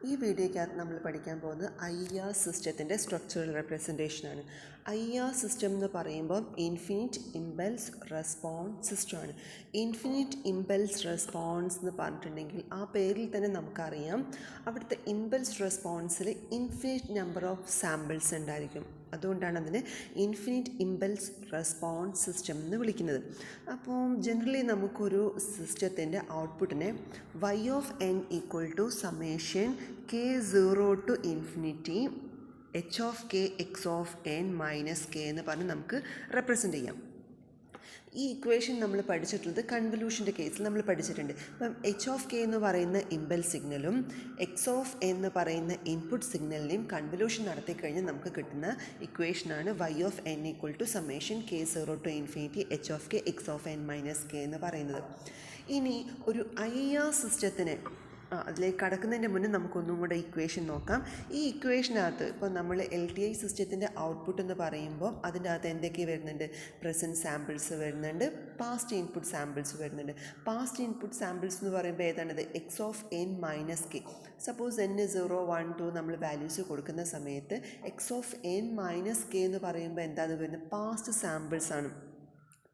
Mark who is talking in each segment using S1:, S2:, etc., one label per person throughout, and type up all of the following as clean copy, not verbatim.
S1: ഈ വീഡിയോയ്ക്കകത്ത് നമ്മൾ പഠിക്കാൻ പോകുന്നത് IR സിസ്റ്റത്തിൻ്റെ സ്ട്രക്ചറൽ റെപ്രസെൻറ്റേഷനാണ്. IR സിസ്റ്റം എന്ന് പറയുമ്പോൾ ഇൻഫിനിറ്റ് ഇമ്പൾസ് റെസ്പോൺസ് സിസ്റ്റമാണ്. ഇൻഫിനിറ്റ് ഇമ്പൾസ് റെസ്പോൺസ് എന്ന് പറഞ്ഞിട്ടുണ്ടെങ്കിൽ ആ പേരിൽ തന്നെ നമുക്കറിയാം അവിടുത്തെ ഇമ്പൾസ് റെസ്പോൺസിൽ ഇൻഫിനിറ്റ് നമ്പർ ഓഫ് സാമ്പിൾസ് ഉണ്ടായിരിക്കും. അതുകൊണ്ടാണ് അതിനെ ഇൻഫിനിറ്റ് ഇമ്പൾസ് റെസ്പോൺസ് സിസ്റ്റം എന്ന് വിളിക്കുന്നത്. അപ്പോൾ ജനറലി നമുക്കൊരു സിസ്റ്റത്തിൻ്റെ ഔട്ട്പുട്ടിനെ y(n) = summation k0 to infinity h(k) x(n) - k എന്ന് പറഞ്ഞ് നമുക്ക് റെപ്രസെൻ്റ് ചെയ്യാം. ഈ ഇക്വേഷൻ നമ്മൾ പഠിച്ചിട്ടുള്ളത് കൺവല്യൂഷൻ്റെ കേസിൽ നമ്മൾ പഠിച്ചിട്ടുണ്ട്. അപ്പം h(k) എന്ന് പറയുന്ന ഇമ്പൾസ് സിഗ്നലും x(n) എന്ന് പറയുന്ന ഇൻപുട്ട് സിഗ്നലിനെയും കൺവല്യൂഷൻ നടത്തി കഴിഞ്ഞാൽ നമുക്ക് കിട്ടുന്ന ഇക്വേഷനാണ് y(n) = summation k0 to infinity h(k) x(n) - k എന്ന് പറയുന്നത്. ഇനി ഒരു IR സിസ്റ്റത്തിന് അതിലേക്ക് കടക്കുന്നതിൻ്റെ മുന്നേ നമുക്കൊന്നും കൂടെ ഇക്വേഷൻ നോക്കാം. ഈ ഇക്വേഷനകത്ത് ഇപ്പോൾ നമ്മൾ LTI സിസ്റ്റത്തിൻ്റെ ഔട്ട്പുട്ട് എന്ന് പറയുമ്പോൾ അതിൻ്റെ അകത്ത് എന്തൊക്കെ വരുന്നുണ്ട്? പ്രസൻറ്റ് സാമ്പിൾസ് വരുന്നുണ്ട്, പാസ്റ്റ് ഇൻപുട്ട് സാമ്പിൾസ് വരുന്നുണ്ട്. പാസ്റ്റ് ഇൻപുട്ട് സാമ്പിൾസ് എന്ന് പറയുമ്പോൾ ഏതാണത്? x(n) - k. സപ്പോസ് n 0 1 2 നമ്മൾ വാല്യൂസ് കൊടുക്കുന്ന സമയത്ത് x(n) - k എന്ന് പറയുമ്പോൾ എന്താണ് വരുന്നത്? പാസ്റ്റ് സാമ്പിൾസ് ആണ്,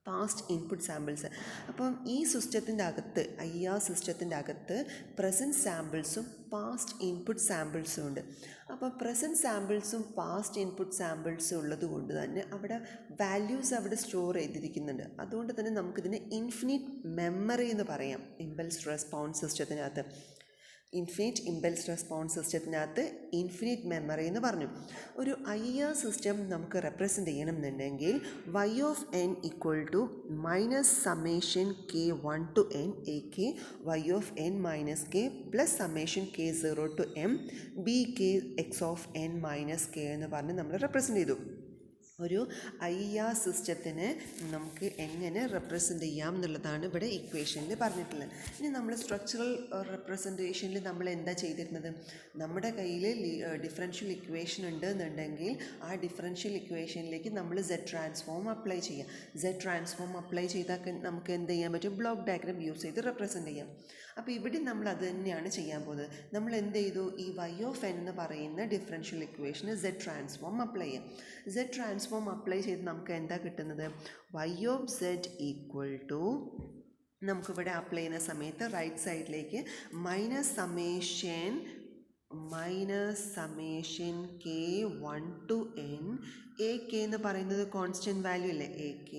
S1: പാസ്റ്റ് ഇൻപുട്ട് സാമ്പിൾസ്. അപ്പം ഈ സിസ്റ്റത്തിൻ്റെ അകത്ത് IR സിസ്റ്റത്തിൻ്റെ അകത്ത് പ്രസൻറ്റ് സാമ്പിൾസും പാസ്റ്റ് ഇൻപുട്ട് സാമ്പിൾസും ഉണ്ട്. അപ്പോൾ പ്രസൻറ്റ് സാമ്പിൾസും പാസ്റ്റ് ഇൻപുട്ട് സാമ്പിൾസും ഉള്ളത് കൊണ്ട് തന്നെ അവിടെ വാല്യൂസ് അവിടെ സ്റ്റോർ ചെയ്തിരിക്കുന്നുണ്ട്. അതുകൊണ്ട് തന്നെ നമുക്കിതിന് ഇൻഫിനിറ്റ് മെമ്മറി എന്ന് പറയാം. ഇമ്പൾസ് റെസ്പോൺസ് സിസ്റ്റത്തിനകത്ത് ഇൻഫിനിറ്റ് ഇമ്പൾസ് റെസ്പോൺസ് സിസ്റ്റത്തിനകത്ത് ഇൻഫിനിറ്റ് മെമ്മറി എന്ന് പറഞ്ഞു. ഒരു IR സിസ്റ്റം നമുക്ക് റെപ്രസെൻ്റ് ചെയ്യണമെന്നുണ്ടെങ്കിൽ y(n) = summation k1 to n ak y(n) - k plus summation k0 to m bk x(n) - k എന്ന് പറഞ്ഞ് നമ്മൾ റെപ്രസെൻ്റ് ചെയ്തു. ഒരു IR സിസ്റ്റത്തിന് നമുക്ക് എങ്ങനെ റെപ്രസെൻ്റ് ചെയ്യാം എന്നുള്ളതാണ് ഇവിടെ ഇക്വേഷനിൽ പറഞ്ഞിട്ടുള്ളത്. ഇനി നമ്മൾ സ്ട്രക്ചറൽ റെപ്രസെൻറ്റേഷനിൽ നമ്മൾ എന്താ ചെയ്തിരുന്നത്? നമ്മുടെ കയ്യിൽ ഡിഫറൻഷ്യൽ ഇക്വേഷൻ ഉണ്ട് എന്നുണ്ടെങ്കിൽ ആ ഡിഫറൻഷ്യൽ ഇക്വേഷനിലേക്ക് നമ്മൾ Z ട്രാൻസ്ഫോം അപ്ലൈ ചെയ്യാം. Z ട്രാൻസ്ഫോം അപ്ലൈ ചെയ്താൽ നമുക്ക് എന്ത് ചെയ്യാൻ പറ്റും? ബ്ലോക്ക് ഡയഗ്രാം യൂസ് ചെയ്ത് റെപ്രസെൻ്റ് ചെയ്യാം. അപ്പോൾ ഇവിടെ നമ്മൾ അത് തന്നെയാണ് ചെയ്യാൻ പോകുന്നത്. നമ്മൾ എന്ത് ചെയ്തു? ഈ y(n) എന്ന് പറയുന്ന ഡിഫറൻഷ്യൽ ഇക്വേഷന് Z ട്രാൻസ്ഫോം അപ്ലൈ ചെയ്യാം. Z ട്രാൻസ്ഫോം അപ്ലൈ ചെയ്ത് നമുക്ക് എന്താ കിട്ടുന്നത്? y(z) = നമുക്കിവിടെ അപ്ലൈ ചെയ്യുന്ന സമയത്ത് റൈറ്റ് സൈഡിലേക്ക് summation k1 to n ak എന്ന് പറയുന്നത് കോൺസ്റ്റൻറ്റ് വാല്യൂ അല്ലേ? ak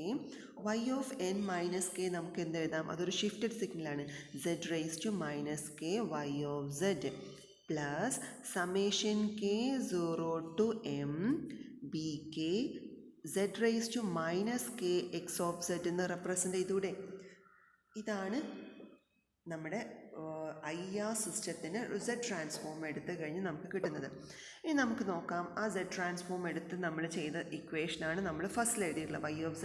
S1: y(n) - k നമുക്ക് എന്ത് എഴുതാം? അതൊരു ഷിഫ്റ്റഡ് സിഗ്നലാണ്. z raised to -k y(z) plus summation k0 to m bk z raised to -k x(z) എന്ന് റെപ്രസെൻ്റ് ചെയ്തൂടെ? ഇതാണ് നമ്മുടെ IR സിസ്റ്റത്തിന് Z ട്രാൻസ്ഫോം എടുത്ത് കഴിഞ്ഞ് നമുക്ക് കിട്ടുന്നത്. ഇനി നമുക്ക് നോക്കാം ആ Z ട്രാൻസ്ഫോം എടുത്ത് നമ്മൾ ചെയ്ത ഇക്വേഷനാണ് നമ്മൾ ഫസ്റ്റിൽ എഴുതിയിട്ടുള്ളത്. y(z)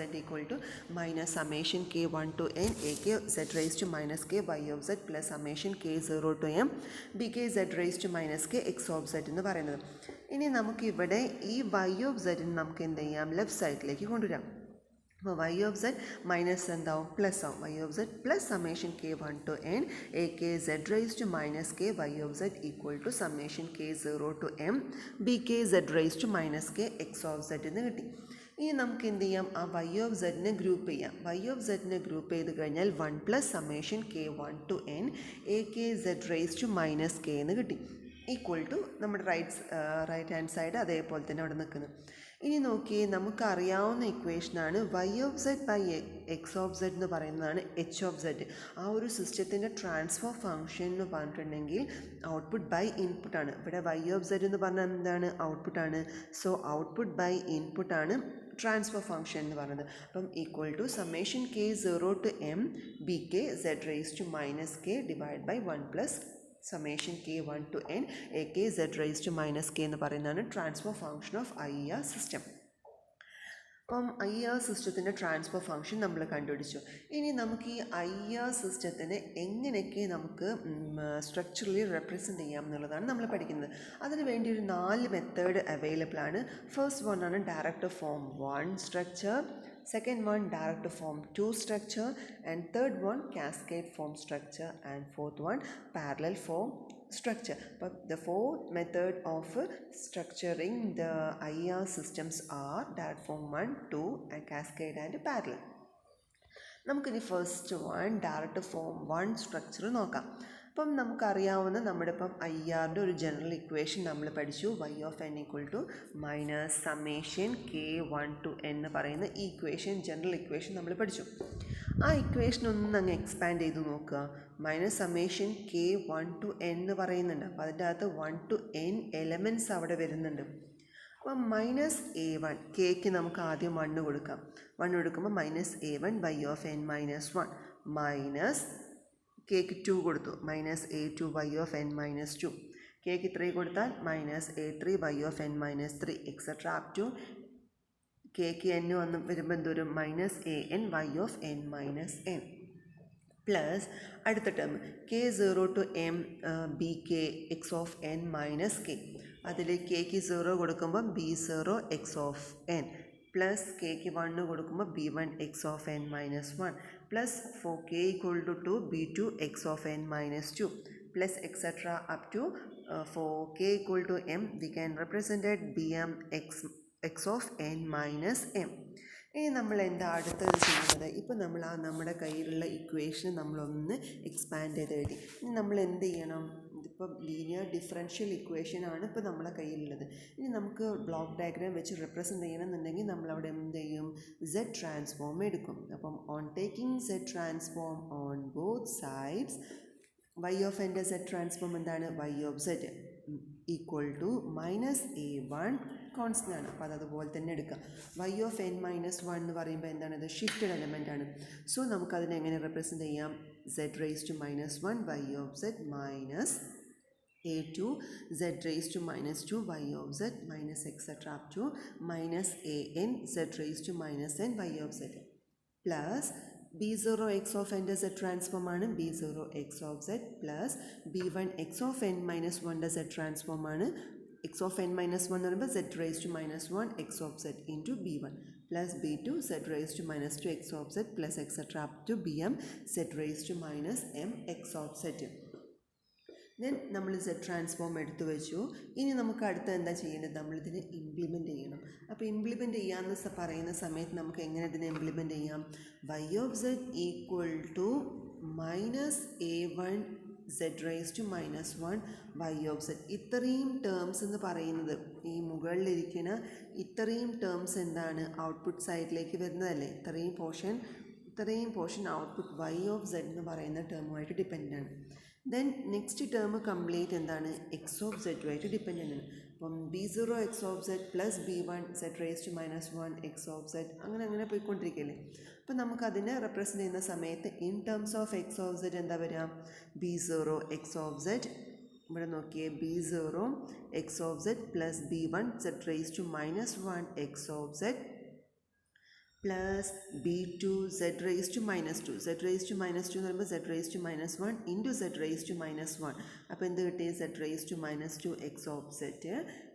S1: = summation k1 to n ak z raised to -k y(z) plus summation k0 to m bk z raised to -k x(z) എന്ന് പറയുന്നത്. ഇനി നമുക്കിവിടെ ഈ y(z) നമുക്ക് എന്ത് ചെയ്യാം? ലെഫ്റ്റ് സൈഡിലേക്ക് കൊണ്ടുവരാം. അപ്പോൾ y(z) മൈനസ് എന്താവും? പ്ലസ് ആവും. y(z) plus summation k1 to n ak z raised to -k y(z) = summation k0 to m bk z raised to -k x(z) എന്ന് കിട്ടി. ഇനി നമുക്ക് എന്ത് ചെയ്യാം? ആ y(z)നെ ഗ്രൂപ്പ് ചെയ്യാം. y(z)നെ ഗ്രൂപ്പ് ചെയ്ത് കഴിഞ്ഞാൽ 1 plus summation k1 to n ak z raised to -k എന്ന് കിട്ടി. ഈക്വൽ ടു നമ്മുടെ റൈറ്റ് ഹാൻഡ് സൈഡ് അതേപോലെ തന്നെ അവിടെ നിൽക്കുന്നത്. ഇനി നോക്കിയേ, നമുക്കറിയാവുന്ന ഇക്വേഷനാണ് y(z) / x(z) എന്ന് പറയുന്നതാണ് h(z). ആ ഒരു സിസ്റ്റത്തിൻ്റെ ട്രാൻസ്ഫർ ഫംഗ്ഷൻ എന്ന് പറഞ്ഞിട്ടുണ്ടെങ്കിൽ ഔട്ട്പുട്ട് ബൈ ഇൻപുട്ടാണ്. ഇവിടെ y(z) എന്ന് പറഞ്ഞാൽ എന്താണ്? ഔട്ട്പുട്ടാണ്. സോ ഔട്ട്പുട്ട് ബൈ ഇൻപുട്ടാണ് ട്രാൻസ്ഫർ ഫംഗ്ഷൻ എന്ന് പറയുന്നത്. അപ്പം equal to summation k0 to m bk z raised to -k divide by 1 plus summation k1 to n ak z raised to -k എന്ന് പറയുന്നതാണ് transfer function of IR system. അപ്പം IR സിസ്റ്റത്തിൻ്റെ transfer function നമ്മൾ കണ്ടുപിടിച്ചു. ഇനി നമുക്ക് ഈ IR സിസ്റ്റത്തിനെ എങ്ങനെയൊക്കെ നമുക്ക് സ്ട്രക്ചറലി റെപ്രസെൻ്റ് ചെയ്യാം എന്നുള്ളതാണ് നമ്മൾ പഠിക്കുന്നത്. അതിന് വേണ്ടി ഒരു 4 മെത്തേഡ് അവൈലബിൾ ആണ്. ഫസ്റ്റ് വൺ ആണ് direct form 1 structure, second one direct form 2 structure, and third one cascade form structure, and fourth one parallel form structure. But the fourth method of structuring the IR systems are direct form 1, 2 and cascade and parallel. നമുക്കിനി first one direct form 1 structure നോക്കാം. അപ്പം നമുക്കറിയാവുന്ന നമ്മുടെ ഇപ്പം IRൻ്റെ ഒരു general equation നമ്മൾ പഠിച്ചു. y(n) minus summation k1 to n എന്ന് പറയുന്ന ഈ ഇക്വേഷൻ ജനറൽ ഇക്വേഷൻ നമ്മൾ പഠിച്ചു. ആ ഇക്വേഷൻ ഒന്ന് അങ്ങ് എക്സ്പാൻഡ് ചെയ്ത് നോക്കുക. Minus summation k1 to n എന്ന് പറയുന്നുണ്ട്. അപ്പോൾ അതിൻ്റെ അകത്ത് 1 to n എലമെൻറ്റ്സ് അവിടെ വരുന്നുണ്ട്. അപ്പം -a1 കെക്ക് നമുക്ക് ആദ്യം 1 കൊടുക്കാം. 1 കൊടുക്കുമ്പോൾ -a1 y(n) -1 മൈനസ് കെക്ക് 2 കൊടുത്തു -a2 y(n) -2 കെക്ക് 3 കൊടുത്താൽ -a3 y(n) -3 etcetera up to കെക്ക് n വന്ന് വരുമ്പോൾ എന്തോരും -an y(n) n പ്ലസ് അടുത്ത term k0 to m bk x(n) - k അതിൽ കെക്ക് 0 കൊടുക്കുമ്പോൾ b0 x(n) പ്ലസ് കെക്ക് 1 കൊടുക്കുമ്പോൾ b1 x(n) -1 plus for k = 2 b2 x(n) -2 plus etcetera up to for k = m we can represented bm x(n) - m. ഇനി നമ്മൾ എന്താ അടുത്തത് ചെയ്യുന്നത്? ഇപ്പം നമ്മൾ നമ്മുടെ കയ്യിലുള്ള ഇക്വേഷൻ നമ്മളൊന്ന് എക്സ്പാൻഡ് ചെയ്ത് എഴുതി. ഇനി നമ്മൾ എന്ത് ചെയ്യണം? ഇതിപ്പം ലീനിയർ ഡിഫറൻഷ്യൽ ഇക്വേഷൻ ആണ് ഇപ്പോൾ നമ്മുടെ കയ്യിലുള്ളത്. ഇനി നമുക്ക് ബ്ലോക്ക് ഡയഗ്രാം വെച്ച് റെപ്രസെൻ്റ് ചെയ്യണമെന്നുണ്ടെങ്കിൽ നമ്മളവിടെ എന്ത് ചെയ്യും? Z ട്രാൻസ്ഫോം എടുക്കും. അപ്പം on taking Z transform on both sides y(n)ൻ്റെ Z ട്രാൻസ്ഫോം എന്താണ്? y(z) -a1 കോൺസ്റ്റൻ്റ് ആണ്. അപ്പോൾ അതുപോലെ തന്നെ എടുക്കുക. y(n) -1 എന്ന് പറയുമ്പോൾ എന്താണ്? ഇത് ഷിഫ്റ്റഡ് എലമെൻ്റ് ആണ്. സോ നമുക്കതിനെ എങ്ങനെ റെപ്രസെൻ്റ് ചെയ്യാം? z⁻⁻1 y(z) minus a2 z⁻2 y(z) minus etcetera up to -an z⁻n y(z) plus b0 x(n) Z transform ആണ് b0 x(z) plus b1 x(n) -1 Z transform ആണ് x(n) - 1 എന്ന് പറയുമ്പോൾ z⁻1 x(z) into b1 plus b2 z⁻2 x(z) plus etcetera up to bm z⁻m x(z). Then നമ്മൾ Z transform എടുത്തു വെച്ചു. ഇനി നമുക്ക് അടുത്ത എന്താ ചെയ്യേണ്ടത്? നമ്മളിതിനെ ഇംപ്ലിമെൻറ്റ് ചെയ്യണം. അപ്പോൾ ഇംപ്ലിമെൻറ്റ് ചെയ്യാമെന്ന് പറയുന്ന സമയത്ത് നമുക്ക് എങ്ങനെ ഇതിനെ ഇംപ്ലിമെൻറ്റ് ചെയ്യാം? y(z) -a1 z⁻1 y(z) ഇത്രയും ടേംസ് എന്ന് പറയുന്നത് ഈ മുകളിലിരിക്കുന്ന ഇത്രയും ടേംസ് എന്താണ്? ഔട്ട്പുട്ട് സൈഡിലേക്ക് വരുന്നതല്ലേ? ഇത്രയും പോർഷൻ ഔട്ട്പുട്ട് y(z) എന്ന് പറയുന്ന ടേമുമായിട്ട് ഡിപ്പെൻഡ് ആണ്. ദെൻ നെക്സ്റ്റ് ടേം കംപ്ലീറ്റ് എന്താണ്? x(z)ആയിട്ട് ഡിപ്പെൻഡൻ്റ് ആണ്. അപ്പം b0 x(z) plus b1 z⁻1 x(z) അങ്ങനെ പോയിക്കൊണ്ടിരിക്കുകയല്ലേ. അപ്പം നമുക്കതിനെ റെപ്രസെൻ്റ് ചെയ്യുന്ന സമയത്ത് ഇൻ ടേംസ് ഓഫ് x(z) എന്താ വരിക? b0 x(z) ഇവിടെ നോക്കിയേ b0 x(z) plus b1 z⁻1 x(z) plus b2 z⁻2 എന്ന് പറയുമ്പോൾ z⁻1 ഇൻറ്റു z⁻1 അപ്പോൾ എന്ത് കിട്ടി? z⁻2 x(z)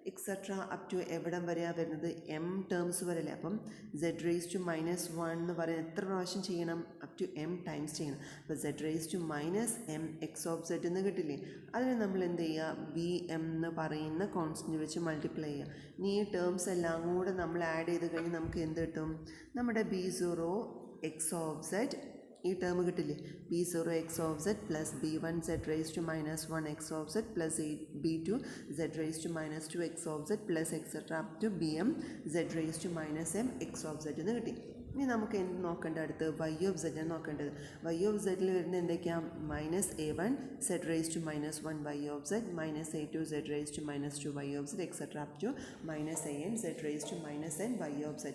S1: etcetera up to എവിടം വരെയാണ് വരുന്നത്? m ടേംസ് വരെയല്ലേ. അപ്പം z⁻1 എന്ന് പറയുന്നത് എത്ര പ്രാവശ്യം ചെയ്യണം? അപ് ടു m ടൈംസ് ചെയ്യണം. അപ്പോൾ z⁻m x(z) എന്ന് കിട്ടില്ലേ? അതിന് നമ്മൾ എന്ത് ചെയ്യുക? bm എന്ന് പറയുന്ന കോൺസ്റ്റൻ്റ് വെച്ച് മൾട്ടിപ്ലൈ ചെയ്യുക. ഇനി ഈ ടേംസ് എല്ലാം കൂടെ നമ്മൾ ആഡ് ചെയ്ത് കഴിഞ്ഞ് നമുക്ക് എന്ത് കിട്ടും? നമ്മുടെ b0 x(z) ഈ ടേം കിട്ടില്ലേ? b0 x(z) plus b1 z⁻1 x(z) plus b2 z⁻2 x(z) plus etcetera up to bm z⁻m x(z) എന്ന് കിട്ടി. ഇനി നമുക്ക് എന്ത് നോക്കേണ്ടത്? അടുത്ത് y(z) ആണ് നോക്കേണ്ടത്. y(z)ൽ വരുന്ന എന്തൊക്കെയാണ്? -a1 z⁻1 y(z) -a2 z⁻2 y(z) etcetera up to -an z⁻n y(z).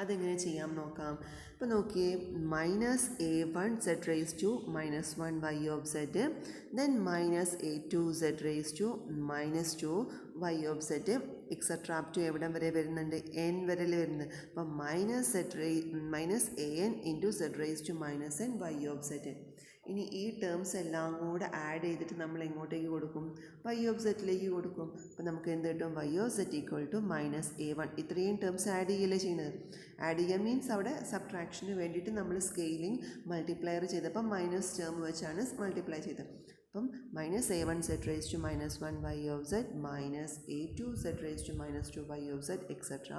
S1: അതെങ്ങനെ ചെയ്യാം നോക്കാം. ഇപ്പോൾ നോക്കിയേ -a1 z⁻1 y(z) then -a2 z⁻2 y(z) etcetera up to എവിടം വരെ വരുന്നുണ്ട്? n വരെ വരുന്നത്. അപ്പം -an ഇൻറ്റു z⁻n y(z). ഇനി ഈ ടേംസ് എല്ലാം കൂടെ ആഡ് ചെയ്തിട്ട് നമ്മൾ എങ്ങോട്ടേക്ക് കൊടുക്കും? y(z)ലേക്ക് കൊടുക്കും. അപ്പോൾ നമുക്ക് എന്ത് കിട്ടും? y(z) -a1 ഇത്രയും ടേംസ് ആഡ് ചെയ്യല്ലേ ചെയ്യുന്നത്. ആഡ് ചെയ്യുക മീൻസ് അവിടെ സബ്ട്രാക്ഷന് വേണ്ടിയിട്ട് നമ്മൾ സ്കെയിലിംഗ് മൾട്ടിപ്ലയർ ചെയ്തപ്പോൾ മൈനസ് ടേം വെച്ചാണ് മൾട്ടിപ്ലൈ ചെയ്തത്. അപ്പം minus a1 z raised to minus 1 y of z minus a2 z raised to minus 2 y of z etcetera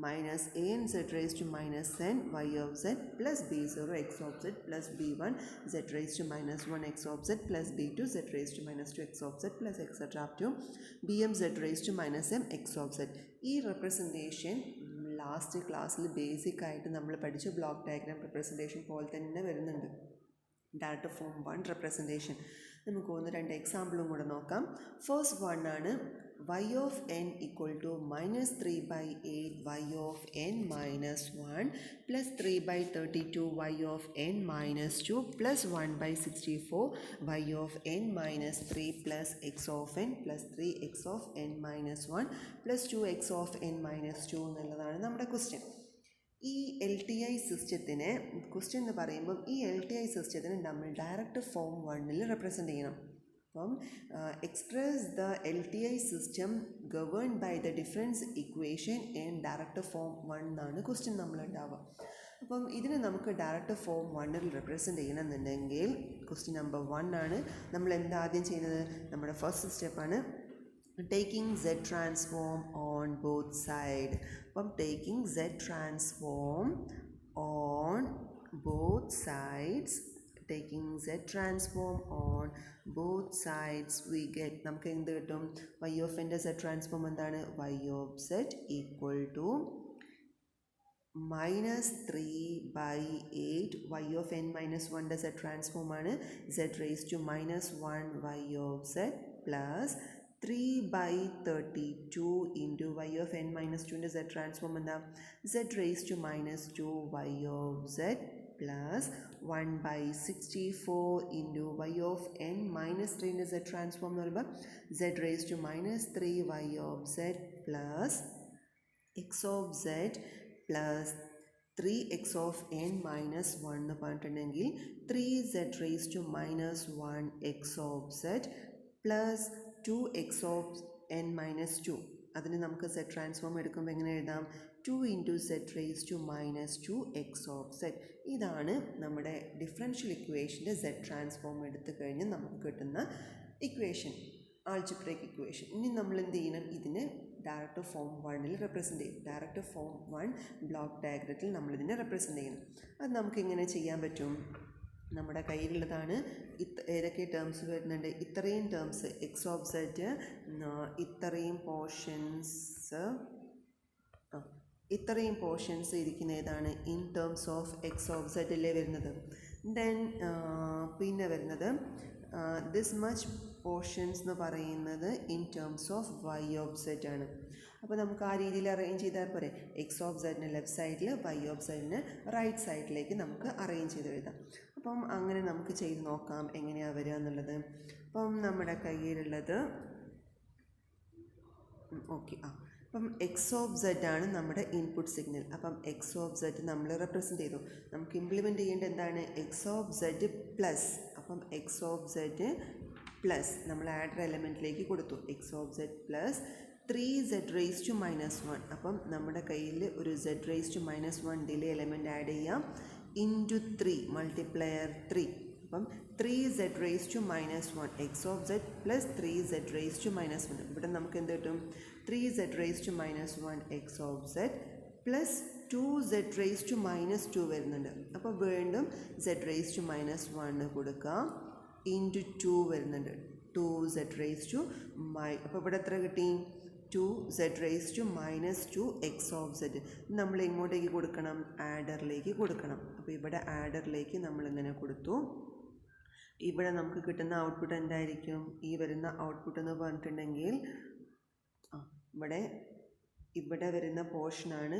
S1: minus an z raised to minus n y of z plus b0 x of z plus b1 z raised to minus 1 x of z plus b2 z raised to minus 2 x of z plus etc up to bm z raised to minus m x of z. ഈ representation last ക്ലാസ്സിൽ basic ആയിട്ട് നമ്മൾ പഠിച്ച block diagram representation പോലെ തന്നെ വരുന്നുണ്ട്. Data form 1 representation. നമുക്ക് ഒന്ന് രണ്ട് എക്സാമ്പിളും കൂടെ നോക്കാം. ഫസ്റ്റ് വൺ ആണ് y of n equal to minus 3 by 8 y of n minus 1 plus 3 by 32 y of n minus 2 plus 1 by 64 y of n minus 3 plus x of n plus 3 x of n minus 1 plus 2 x of n minus 2 എന്നുള്ളതാണ് നമ്മുടെ question. ഈ L T I സിസ്റ്റത്തിനെ question എന്ന് പറയുമ്പം ഈ L T I സിസ്റ്റത്തിനെ നമ്മൾ direct form 1 represent ചെയ്യണം. അപ്പം express the L T I system governed by the difference equation in direct form 1 എന്നാണ് ക്വസ്റ്റ്യൻ നമ്മളുണ്ടാവുക. അപ്പം ഇതിനെ നമുക്ക് ഡയറക്റ്റ് ഫോം 1 റെപ്രസെൻ്റ് ചെയ്യണമെന്നുണ്ടെങ്കിൽ ക്വസ്റ്റ്യൻ നമ്പർ 1 ആണ്. നമ്മൾ എന്താ ആദ്യം ചെയ്യുന്നത്? നമ്മുടെ ഫസ്റ്റ് സ്റ്റെപ്പാണ് taking z transform on both side. അപ്പം taking z transform on both sides, taking z transform on both sides we get നമുക്ക് എന്ത് കിട്ടും? y of n z transform എന്താണ്? y of z equal to minus 3 by 8 y of n minus 1 z transform ആണ് z raised to minus 1 y of z plus 3 by 32 into y of n minus 2 z transform എന്താ? z raised to minus 2 y of z plus 1 by 64 into y of n minus 3 z transform എന്ന് പറയുമ്പോൾ z raised to minus 3 y of z plus x of z plus 3x of n minus 1 എന്ന് പറഞ്ഞിട്ടുണ്ടെങ്കിൽ 3z raised to minus 1 x of z plus 2x of n minus 2. അതിന് നമുക്ക് z transform എടുക്കുമ്പോൾ എങ്ങനെ എഴുതാം? 2 into z raised to minus 2x of z. ഇതാണ് നമ്മുടെ differential ഇക്വേഷൻ്റെ z transform എടുത്തു കഴിഞ്ഞ് നമുക്ക് കിട്ടുന്ന ഇക്വേഷൻ, ആൾജിബ്രൈക് ഇക്വേഷൻ. ഇനി നമ്മൾ എന്ത് ചെയ്യണം? ഇതിനെ ഡയറക്റ്റ് ഫോം 1 റെപ്രസെൻ്റ് ചെയ്യും. ഡയറക്റ്റ് ഫോം 1 ബ്ലോക്ക് ഡയഗ്രത്തിൽ നമ്മളിതിനെ റെപ്രസെൻ്റ് ചെയ്യണം. അത് നമുക്ക് എങ്ങനെ ചെയ്യാൻ പറ്റും? നമ്മുടെ കയ്യിലുള്ളതാണ്. ഏതൊക്കെ ടേംസ് വരുന്നുണ്ട്? ഇത്രയും ടേംസ് എക്സ് ഓഫ് സെറ്റ്, ഇത്രയും പോർഷൻസ് ഇരിക്കുന്ന ഏതാണ്? In terms of X of set അല്ലേ വരുന്നത്. ദെൻ പിന്നെ വരുന്നത് ദിസ് മച്ച് പോർഷൻസ് എന്ന് പറയുന്നത് in terms of Y of Z ആണ്. അപ്പോൾ നമുക്ക് ആ രീതിയിൽ അറേഞ്ച് ചെയ്താൽ പോരെ? എക്സ് ഓഫ് സെറ്റിന് ലെഫ്റ്റ് സൈഡിൽ, വൈ ഓഫ് സെറ്റിന് റൈറ്റ് സൈഡിലേക്ക് നമുക്ക് അറേഞ്ച് ചെയ്ത് എഴുതാം. അപ്പം അങ്ങനെ നമുക്ക് ചെയ്ത് നോക്കാം എങ്ങനെയാണ് വരിക എന്നുള്ളത്. അപ്പം നമ്മുടെ കയ്യിലുള്ളത് ഓക്കെ. അപ്പം എക്സ് ഓഫ് സെഡ് ആണ് നമ്മുടെ ഇൻപുട്ട് സിഗ്നൽ. അപ്പം എക്സ് ഓഫ് സെഡ് നമ്മൾ റെപ്രസെൻ്റ് ചെയ്തു. നമുക്ക് ഇംപ്ലിമെൻറ്റ് ചെയ്യേണ്ട എന്താണ്? X of Z plus. അപ്പം എക്സ് ഓഫ് സെഡ് പ്ലസ് നമ്മൾ ആഡർ എലമെൻറ്റിലേക്ക് കൊടുത്തു. X of Z plus 3z raised to minus 1. അപ്പം നമ്മുടെ കയ്യിൽ ഒരു z raised to minus 1 delay element add ചെയ്യാം. Into 3 multiplier 3. അപ്പം 3z raised to minus 1 x of z plus 3z raised to minus 1. ഇവിടെ നമുക്ക് എന്ത് കിട്ടും? 3z raised to minus 1 x of z plus 2z raised to minus 2 വരുന്നുണ്ട്. അപ്പോൾ വീണ്ടും z raised to minus 1 കൊടുക്കാം. ഇൻറ്റു 2 വരുന്നുണ്ട്. 2z raised to അപ്പോൾ ഇവിടെ എത്ര കിട്ടി? 2z raised to minus 2 x of z. നമ്മൾ എങ്ങോട്ടേക്ക് കൊടുക്കണം? ആഡറിലേക്ക് കൊടുക്കണം. അപ്പോൾ ഇവിടെ ആഡറിലേക്ക് നമ്മൾ ഇങ്ങനെ കൊടുത്തു. ഇവിടെ നമുക്ക് കിട്ടുന്ന ഔട്ട്പുട്ട് എന്തായിരിക്കും? ഈ വരുന്ന ഔട്ട്പുട്ട് എന്ന് പറഞ്ഞിട്ടുണ്ടെങ്കിൽ ഇവിടെ വരുന്ന പോർഷനാണ്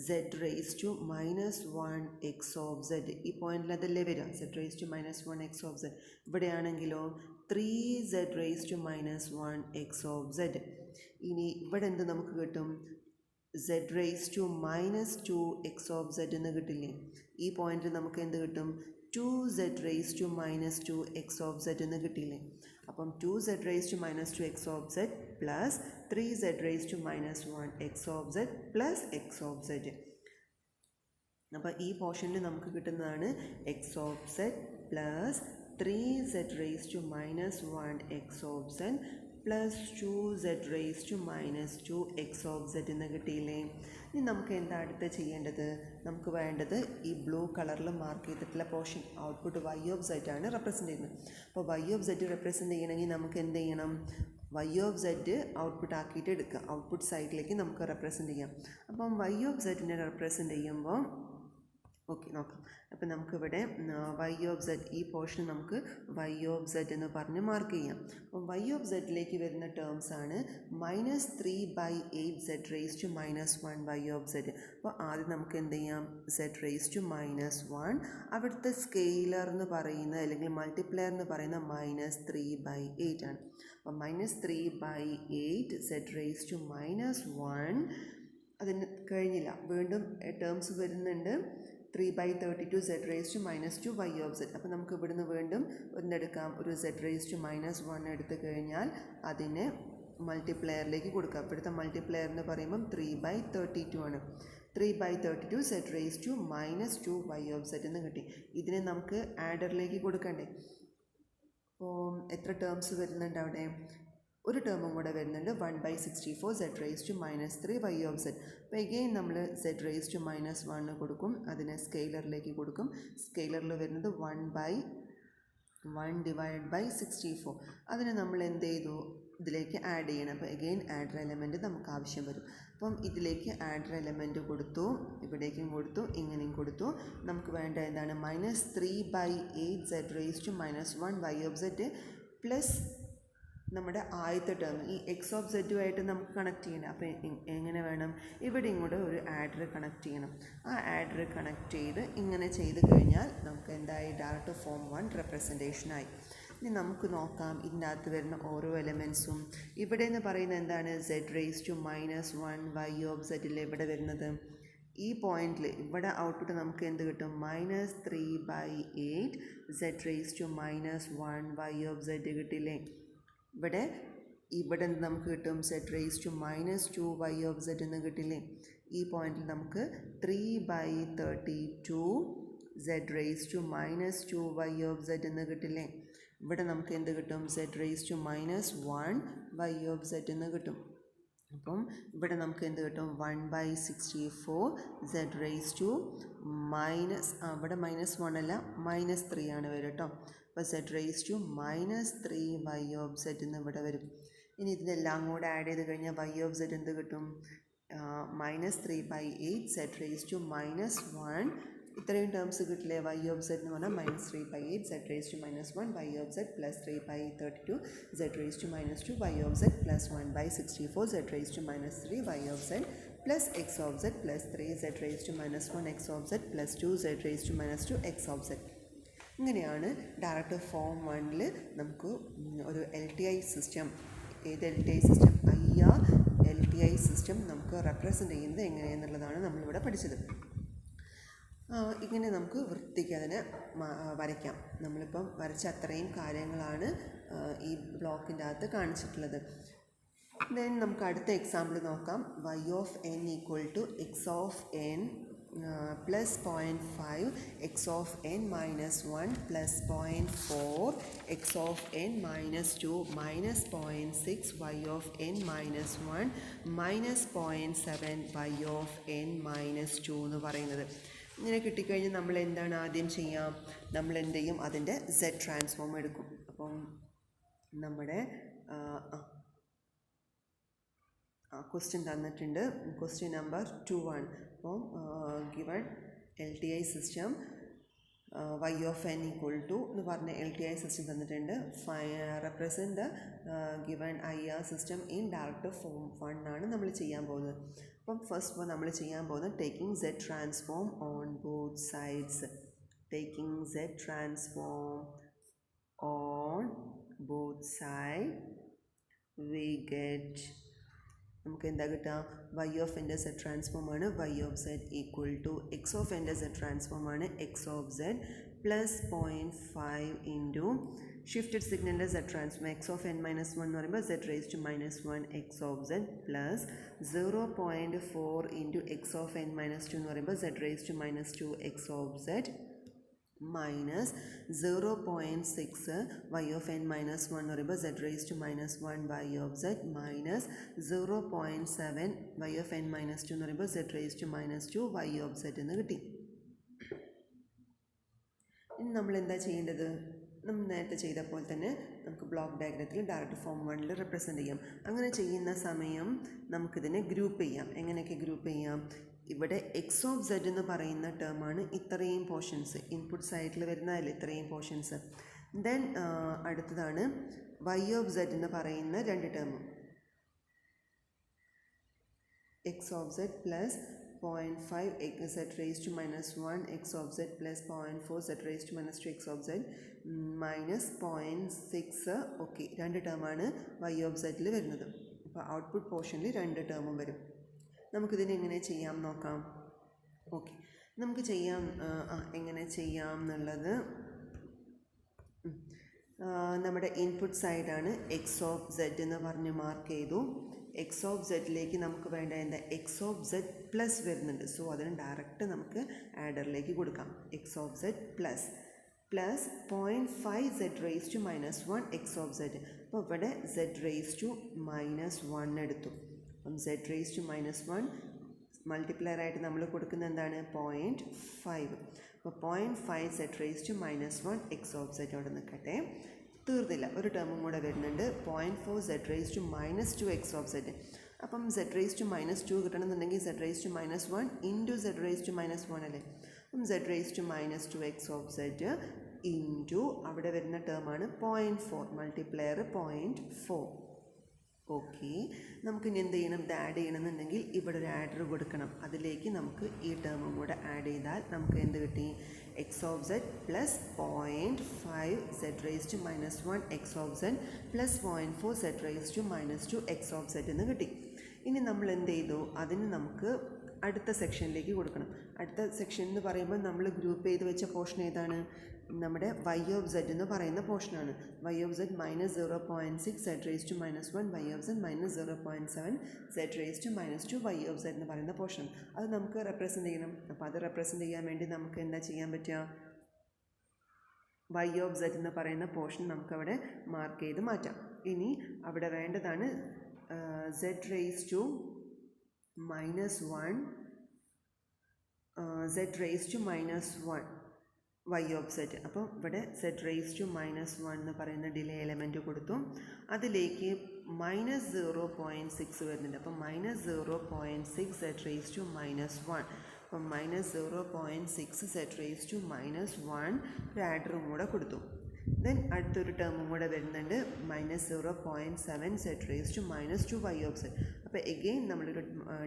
S1: z raised to minus 1 x of z. ഈ പോയിന്റിൽ അതല്ലേ വരിക? z raised to minus 1 x of z. ഇവിടെയാണെങ്കിലോ 3z raised to minus 1 x of z. ഇനി ഇവിടെ എന്ത് നമുക്ക് കിട്ടും? z raised to minus 2 x of z എന്ന് കിട്ടില്ലേ? ഈ പോയിന്റിൽ നമുക്ക് എന്ത് കിട്ടും? 2z raised to minus 2 x of z എന്ന് കിട്ടിയില്ലേ? അപ്പം 2z raised to minus 2 x of z plus 3z raised to minus 1 x of z plus x of z. അപ്പോൾ ഈ പോർഷനിൽ നമുക്ക് കിട്ടുന്നതാണ് x of z plus 3z raised to minus 1 x of z plus 2z raised to minus 2 x of z എന്ന് കിട്ടിയില്ലേ. ഇനി നമുക്ക് എന്താ അടുത്ത് ചെയ്യേണ്ടത്? നമുക്ക് വേണ്ടത് ഈ ബ്ലൂ കളറിൽ മാർക്ക് ചെയ്തിട്ടുള്ള portion output y of z ആണ് റെപ്രസെൻ്റ് ചെയ്യുന്നത്. അപ്പോൾ y of z റെപ്രസെൻ്റ് ചെയ്യണമെങ്കിൽ നമുക്ക് എന്ത് ചെയ്യണം? y of z ഔട്ട്പുട്ട് ആക്കിയിട്ട് എടുക്കുക. ഔട്ട്പുട്ട് സൈഡിലേക്ക് നമുക്ക് റെപ്രസെൻ്റ് ചെയ്യാം. അപ്പം y of z റെപ്രസെൻ്റ് ചെയ്യുമ്പോൾ ഓക്കെ നോക്കാം. അപ്പം നമുക്കിവിടെ y of z ഈ പോർഷൻ നമുക്ക് y of z എന്ന് പറഞ്ഞ് മാർക്ക് ചെയ്യാം. അപ്പം y of zയിലേക്ക് വരുന്ന ടേംസ് ആണ് -3/8z raised to -1 y of z. അപ്പോൾ ആദ്യം നമുക്ക് എന്ത് ചെയ്യാം? z raised to -1, അവിടുത്തെ സ്കെയിലർ എന്ന് പറയുന്നത് അല്ലെങ്കിൽ മൾട്ടിപ്ലയർ എന്ന് പറയുന്ന -3/8 ആണ്. അപ്പം -3/8 z raised to -1. അതിന് കഴിഞ്ഞില്ല, വീണ്ടും ടേംസ് വരുന്നുണ്ട് 3/32 z raised to -2 y of z. അപ്പോൾ നമുക്ക് ഇവിടുന്ന് വീണ്ടും ഒന്നെടുക്കാം, ഒരു z raised to -1 എടുത്തു കഴിഞ്ഞാൽ അതിനെ മൾട്ടിപ്ലെയറിലേക്ക് കൊടുക്കാം. ഇവിടുത്തെ മൾട്ടിപ്ലെയർ എന്ന് പറയുമ്പം 3/32 ആണ്. 3/32 z raised to -2 y of z എന്ന് കിട്ടി. ഇതിനെ നമുക്ക് ആഡറിലേക്ക് കൊടുക്കണ്ടേ? അപ്പോൾ എത്ര ടേംസ് വരുന്നുണ്ട് അവിടെ? ഒരു ടേമും കൂടെ വരുന്നുണ്ട്, 1/64 z raised to -3 y of z. അപ്പോൾ എഗെയിൻ നമ്മൾ z raised to -1 കൊടുക്കും, അതിനെ സ്കെയിലറിലേക്ക് കൊടുക്കും. സ്കെയിലറിൽ വരുന്നത് 1/1 / 64. അതിനെ നമ്മൾ എന്ത് ചെയ്തു? ഇതിലേക്ക് ആഡ് ചെയ്യണം. അപ്പോൾ എഗെയിൻ ആഡർ എലമെൻറ്റ് നമുക്ക് ആവശ്യം വരും. അപ്പം ഇതിലേക്ക് ആഡർ എലമെൻറ്റ് കൊടുത്തു, ഇവിടേക്കും കൊടുത്തു, ഇങ്ങനെയും കൊടുത്തു. നമുക്ക് വേണ്ട എന്താണ്? -3/8 z raised to -1 y of z plus നമ്മുടെ ആദ്യത്തെ ടേം ഈ എക്സ് ഓഫ് സെറ്റുമായിട്ട് നമുക്ക് കണക്ട് ചെയ്യണം. അപ്പോൾ എങ്ങനെ വേണം? ഇവിടെ ഇങ്ങോട്ട് ഒരു ആഡർ കണക്ട് ചെയ്യണം. ആ ആഡർ കണക്ട് ചെയ്ത് ഇങ്ങനെ ചെയ്ത് കഴിഞ്ഞാൽ നമുക്ക് എന്തായി? Direct form 1 റെപ്രസെൻറ്റേഷനായി. ഇനി നമുക്ക് നോക്കാം ഇതിൻ്റെ അകത്ത് വരുന്ന ഓരോ എലമെൻസും. ഇവിടെ എന്ന് പറയുന്നത് എന്താണ്? z raised to -1 y of z ഇവിടെ വരുന്നത്. ഈ പോയിന്റിൽ ഇവിടെ ഔട്ട്പുട്ട് നമുക്ക് എന്ത് കിട്ടും? -3/8 z raised to -1 y of z കിട്ടില്ലേ? ഇവിടെ നമുക്ക് കിട്ടും z raised to -2 y of z എന്ന് കിട്ടില്ലേ? ഈ പോയിന്റിൽ നമുക്ക് 3/32 z raised to -2 y of z എന്ന് കിട്ടില്ലേ? ഇവിടെ നമുക്ക് എന്ത് കിട്ടും? z raised to -1 y of z എന്ന് കിട്ടും. അപ്പം ഇവിടെ നമുക്ക് എന്ത് കിട്ടും? 1/64 z raised to ഇവിടെ -1 അല്ല -3 ആണ് വരും കേട്ടോ. അപ്പോൾ z raised to -3 y of z എന്ന് ഇവിടെ വരും. ഇനി ഇതിനെല്ലാം കൂടെ ആഡ് ചെയ്ത് കഴിഞ്ഞാൽ y of z എന്ത് കിട്ടും? -3/8 z raised to -1. ഇത്രയും ടേംസ് കിട്ടില്ലേ? y of z എന്ന് പറഞ്ഞാൽ -3/8 z raised to -1 y of z plus 3/32 z raised to -2 y of z plus 1/64 z raised to -3 y of z plus x of z plus 3 z raised to -1 x of z plus 2 z raised to -2 x of z. ഇങ്ങനെയാണ് direct form 1ൽ നമുക്ക് ഒരു LTI system, ഏത് LTI system? IR LTI system നമുക്ക് represent ചെയ്യുന്നത് എങ്ങനെയെന്നുള്ളതാണ് നമ്മളിവിടെ പഠിച്ചത്. ഇങ്ങനെ നമുക്ക് വൃത്തിക്ക് അതിനെ വരയ്ക്കാം. നമ്മളിപ്പം വരച്ച അത്രയും കാര്യങ്ങളാണ് ഈ ബ്ലോക്കിൻ്റെ അകത്ത് കാണിച്ചിട്ടുള്ളത്. ദെൻ നമുക്ക് അടുത്ത എക്സാമ്പിൾ നോക്കാം. y of n equal to x of n plus 0.5 x of n minus 1 plus 0.4 x of n minus 2 minus 0.6 y of n minus 1 minus 0.7 y of n minus 2 എന്ന് പറയുന്നത്. ഇങ്ങനെ കിട്ടിക്കഴിഞ്ഞാൽ നമ്മൾ എന്താണ് ആദ്യം ചെയ്യാം? നമ്മൾ എന്ത് ചെയ്യും? അതിൻ്റെ z ട്രാൻസ്ഫോം എടുക്കും. അപ്പം നമ്മുടെ ക്വസ്റ്റ്യൻ തന്നിട്ടുണ്ട്. ക്വസ്റ്റ്യൻ നമ്പർ 2 ആണ്. അപ്പം given LTI system y of n equal to എന്ന് പറഞ്ഞ LTI സിസ്റ്റം തന്നിട്ടുണ്ട്. Represent the given IR system in direct form 1 ആണ് നമ്മൾ ചെയ്യാൻ പോകുന്നത്. അപ്പം ഫസ്റ്റ് നമ്മൾ ചെയ്യാൻ പോകുന്നത് taking z transform on both sides. Taking z transform on both side we get, നമുക്ക് എന്താ കിട്ടുക? y of n z transform ആണ് y of z equal to x of n z transform ആണ് x of z plus 0.5 into shifted സിഗ്നലിൻ്റെ z transform x of n minus 1 എന്ന് പറയുമ്പോൾ z raised to -1 x of z plus 0.4 into x of n minus 2 എന്ന് പറയുമ്പോൾ z raised to -2 x of z minus 0.6 y of n minus 1 എന്ന് പറയുമ്പോൾ z raise to minus 1 y of z minus 0.7 y of n minus 2 എന്ന് പറയുമ്പോൾ z raise to minus 2 y of z എന്ന് കിട്ടി. ഇനി നമ്മൾ എന്താ ചെയ്യേണ്ടത്? നമ്മൾ നേരത്തെ ചെയ്ത പോലെ തന്നെ നമുക്ക് ബ്ലോക്ക് ഡയഗ്രത്തിൽ ഡയറക്റ്റ് ഫോം 1 റെപ്രസെൻ്റ് ചെയ്യാം. അങ്ങനെ ചെയ്യുന്ന സമയം നമുക്കിതിനെ ഗ്രൂപ്പ് ചെയ്യാം. എങ്ങനെയൊക്കെ ഗ്രൂപ്പ് ചെയ്യാം? ഇവിടെ എക്സ് ഓഫ് സെഡ് എന്ന് പറയുന്ന ടേമാണ് ഇത്രയും പോർഷൻസ്, ഇൻപുട്ട് സൈഡിൽ വരുന്നതല്ലേ ഇത്രയും പോർഷൻസ്. ദെൻ അടുത്തതാണ് വൈ ഓഫ് സെഡ് എന്ന് പറയുന്ന രണ്ട് ടേമും, x of Z plus 0.5 z raised to minus 1 x of z plus 0.4 z raised to minus 2 x of z minus 0.6. Okay, രണ്ട് ടേമാണ് വൈ ഓഫ് സെഡിൽ വരുന്നത്. അപ്പോൾ ഔട്ട്പുട്ട് പോർഷനിൽ രണ്ട് ടേമും വരും. നമുക്കിതിനെ എങ്ങനെ ചെയ്യാം നോക്കാം. ഓക്കെ, നമുക്ക് ചെയ്യാം. എങ്ങനെ ചെയ്യാം എന്നുള്ളത്, നമ്മുടെ ഇൻപുട്ട് സൈഡാണ് എക്സ് ഓഫ് സെഡ് എന്ന് പറഞ്ഞ് മാർക്ക് ചെയ്തു. എക്സ് ഓഫ് സെഡിലേക്ക് നമുക്ക് വേണ്ട എന്താ, എക്സ് ഓഫ് സെഡ് പ്ലസ് വരുന്നുണ്ട്. സോ അതിന് ഡയറക്റ്റ് നമുക്ക് ആഡറിലേക്ക് കൊടുക്കാം. X of Z plus 0.5 z raise to minus 1 x of z. അപ്പോൾ ഇവിടെ z റേസ് ടു മൈനസ് 1 എടുത്തു. അപ്പം z raise to minus 1 multiplier ആയിട്ട് നമ്മൾ കൊടുക്കുന്ന എന്താണ്, 0.5. അപ്പോൾ 0.5 z raise to minus 1 x of z അവിടെ നിൽക്കട്ടെ. തീർന്നില്ല, ഒരു ടേമും കൂടെ വരുന്നുണ്ട്, 0.4 z raise to minus 2 x of z. അപ്പം z റേസ് ടു മൈനസ് 2 കിട്ടണമെന്നുണ്ടെങ്കിൽ z raise to minus 1 into z raise to minus 1 അല്ലേ. അപ്പം z raise to minus 2 x of z into അവിടെ വരുന്ന ടേമാണ് 0.4, മൾട്ടിപ്ലയർ 0.4. ഓക്കെ, നമുക്കിനി എന്ത് ചെയ്യണം, ഇത് ആഡ് ചെയ്യണമെന്നുണ്ടെങ്കിൽ ഇവിടെ ഒരു ആഡർ കൊടുക്കണം. അതിലേക്ക് നമുക്ക് ഈ ടേമും കൂടെ ആഡ് ചെയ്താൽ നമുക്ക് എന്ത് കിട്ടി, x of Z plus 0.5 z raise to minus 1 x of Z plus 0.4 z raise to minus 2 x of z എന്ന് കിട്ടി. ഇനി നമ്മൾ എന്ത് ചെയ്തു, അതിന് നമുക്ക് അടുത്ത സെക്ഷനിലേക്ക് കൊടുക്കണം. അടുത്ത സെക്ഷൻ എന്ന് പറയുമ്പോൾ നമ്മൾ ഗ്രൂപ്പ് ചെയ്ത് വെച്ച പോർഷൻ ഏതാണ്, നമ്മുടെ വൈ ഓഫ് സെഡ് എന്ന് പറയുന്ന പോർഷനാണ്. Y of z minus 0.6 z raise to minus 1 y of z minus 0.7 z raise to minus 2 y of z എന്ന് പറയുന്ന പോർഷൻ. അത് നമുക്ക് റെപ്രസെൻ്റ് ചെയ്യണം. അപ്പോൾ അത് റെപ്രസെൻ്റ് ചെയ്യാൻ വേണ്ടി നമുക്ക് എന്താ ചെയ്യാൻ പറ്റുക, വൈ ഓഫ് സെഡ് എന്ന് പറയുന്ന പോർഷൻ നമുക്കവിടെ മാർക്ക് ചെയ്ത് മാറ്റാം. ഇനി അവിടെ വേണ്ടതാണ് z raise to minus 1 z raise to minus 1 y of z. അപ്പോൾ ഇവിടെ z റേസ് ടു മൈനസ് 1 എന്ന് പറയുന്ന ഡിലേ എലമെൻറ്റ് കൊടുത്തു. അതിലേക്ക് മൈനസ് 0.6 വരുന്നുണ്ട്. അപ്പോൾ minus 0.6 z raise to minus 1. അപ്പം minus 0.6 z raise to minus 1 ഒരു ആഡറും കൂടെ കൊടുത്തു. ദെൻ അടുത്തൊരു ടേമും കൂടെ വരുന്നുണ്ട്, minus 0.7 z raise to minus 2 y of z. അപ്പോൾ എഗെയിൻ നമ്മളൊരു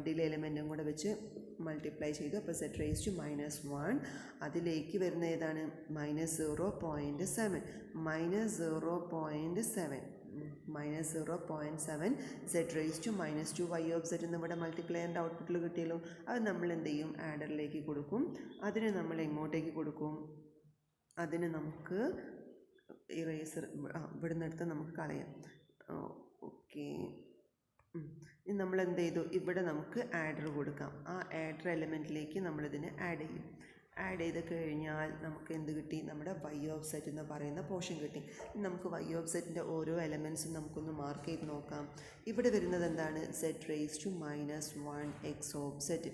S1: ഡിലേ എലമെൻറ്റും കൂടെ വെച്ച് മൾട്ടിപ്ലൈ ചെയ്തു. അപ്പോൾ z റേസ് ടു മൈനസ് 1 അതിലേക്ക് വരുന്ന ഏതാണ്, minus 0.7 minus 0.7 z raise to minus 2 y of z എന്നിവിടെ മൾട്ടിപ്ലൈൻ്റെ ഔട്ട്പുട്ടിൽ കിട്ടിയല്ലോ. അത് നമ്മൾ എന്ത് ചെയ്യും, ആഡറിലേക്ക് കൊടുക്കും. അതിന് നമ്മൾ എങ്ങോട്ടേക്ക് കൊടുക്കും, അതിന് നമുക്ക് ഇറേസർ ഇവിടെ നിന്നെടുത്ത് നമുക്ക് കളയാം. ഓക്കെ, ഇനി നമ്മൾ എന്ത് ചെയ്തു, ഇവിടെ നമുക്ക് ആഡർ കൊടുക്കാം. ആ ആഡർ എലമെൻറ്റിലേക്ക് നമ്മളിതിനെ ആഡ് ചെയ്യും. ആഡ് ചെയ്ത് കഴിഞ്ഞാൽ നമുക്ക് എന്ത് കിട്ടി, നമ്മുടെ വൈ ഓഫ് സെറ്റ് എന്ന് പറയുന്ന പോർഷൻ കിട്ടി. നമുക്ക് വൈ ഓഫ് സെറ്റിൻ്റെ ഓരോ എലമെൻറ്റ്സും നമുക്കൊന്ന് മാർക്ക് ചെയ്ത് നോക്കാം. ഇവിടെ വരുന്നത് എന്താണ്, z raise to minus 1 x of z.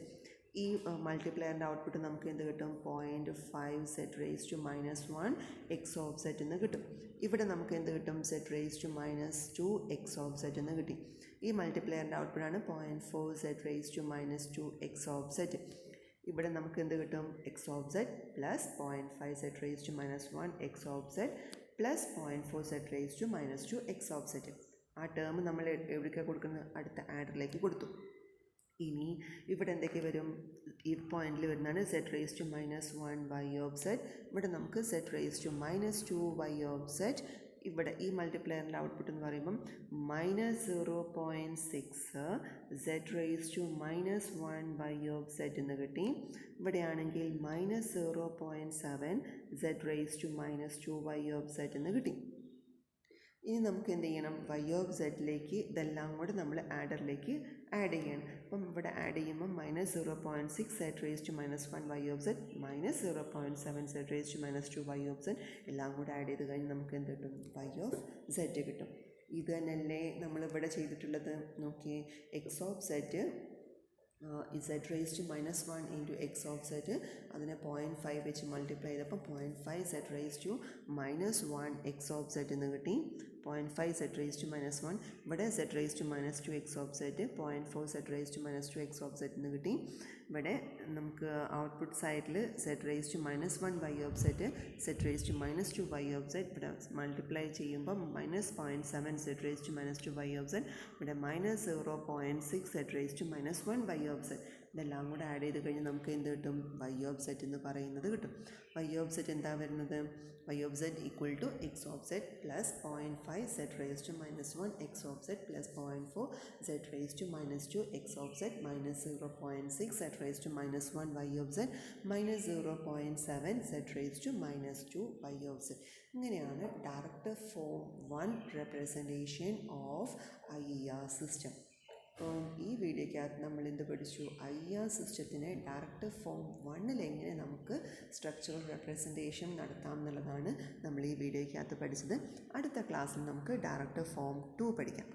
S1: ഈ മൾട്ടിപ്ലയറിൻ്റെ ഔട്ട്പുട്ട് നമുക്ക് എന്ത് കിട്ടും, 0.5 z raise to minus 1 x of z എന്ന് കിട്ടും. ഇവിടെ നമുക്ക് എന്ത് കിട്ടും, z raise to minus 2 x of z എന്ന് കിട്ടി. ഈ മൾട്ടിപ്ലയറിൻ്റെ ഔട്ട്പുട്ടാണ് 0.4 z raise to minus 2 x of z. ഇവിടെ നമുക്ക് എന്ത് കിട്ടും, x of z plus 0.5 z raise to minus 1 x of z plus 0.4 z raise to minus 2 x of z. ആ ടേം നമ്മൾ എവിടേക്കാണ് കൊടുക്കുന്നത്, അടുത്ത ആഡറിലേക്ക് കൊടുത്തു. ഇനി ഇവിടെ എന്തൊക്കെ വരും, ഈ പോയിന്റിൽ വരുന്നതാണ് z raise to minus 1 y of z. ഇവിടെ നമുക്ക് z raise to minus 2 y of z. ഇവിടെ ഈ മൾട്ടിപ്ലയറിൻ്റെ ഔട്ട്പുട്ട് എന്ന് പറയുമ്പം minus 0.6 z raise to minus 1 y of z എന്ന് കിട്ടി. ഇവിടെയാണെങ്കിൽ minus 0.7 z raise to minus 2 y of z എന്ന് കിട്ടി. ഇനി നമുക്ക് എന്ത് ചെയ്യണം, വൈ ഓഫ് സെഡിലേക്ക് ഇതെല്ലാം കൂടെ നമ്മൾ ആഡറിലേക്ക് ആഡ് ചെയ്യണം. അപ്പം ഇവിടെ ആഡ് ചെയ്യുമ്പോൾ -0.6 z⁻1 y of z -0.7 z⁻2 y of z എല്ലാം കൂടെ ആഡ് ചെയ്ത് കഴിഞ്ഞ് നമുക്ക് എന്ത് കിട്ടും, വൈ ഓഫ് സെഡ് കിട്ടും. ഇത് തന്നെയല്ലേ നമ്മളിവിടെ ചെയ്തിട്ടുള്ളത്. നോക്കിയേ, x of z z⁻1 into x of z അതിനെ 0.5 വെച്ച് മൾട്ടിപ്ലൈ ചെയ്തപ്പോൾ 0.5 z⁻1 എക്സ് ഓഫ് സെഡ് എന്ന് കിട്ടി. 0.5 z⁻1 ഇവിടെ z⁻2 x of z 0.4 z⁻2 x of z എന്ന് കിട്ടി. ഇവിടെ നമുക്ക് ഔട്ട്പുട്ട് സൈഡിൽ z⁻1 y of z z⁻2 y of z ഇവിടെ മൾട്ടിപ്ലൈ ചെയ്യുമ്പോൾ -0.7 z⁻2 വൈ ഓഫ് സെഡ് ഇവിടെ -0.6 z⁻1 വൈ ഓഫ് സെഡ് ഇതെല്ലാം കൂടെ ആഡ് ചെയ്ത് കഴിഞ്ഞ് നമുക്ക് എന്ത് കിട്ടും, വൈ ഓഫ് സെഡ് എന്ന് പറയുന്നത് കിട്ടും. വൈ ഓഫ് സെഡ് എന്താ വരുന്നത്, y of z equal to x of Z plus 0.5 z⁻1 x of Z plus 0.4 z⁻2 x of z -0.6 z⁻1 y of z -0.7 z⁻2 y of z. ഇങ്ങനെയാണ് direct form 1 representation of IER system. അപ്പോൾ ഈ വീഡിയോയ്ക്കകത്ത് നമ്മൾ എന്ത് പഠിച്ചു, IER സിസ്റ്റത്തിനെ direct form 1 എങ്ങനെ നമുക്ക് structural representation നടത്താം എന്നുള്ളതാണ് നമ്മൾ ഈ വീഡിയോയ്ക്കകത്ത് പഠിച്ചത്. അടുത്ത ക്ലാസ്സിൽ നമുക്ക് ഡയറക്റ്റ് ഫോം 2 പഠിക്കാം.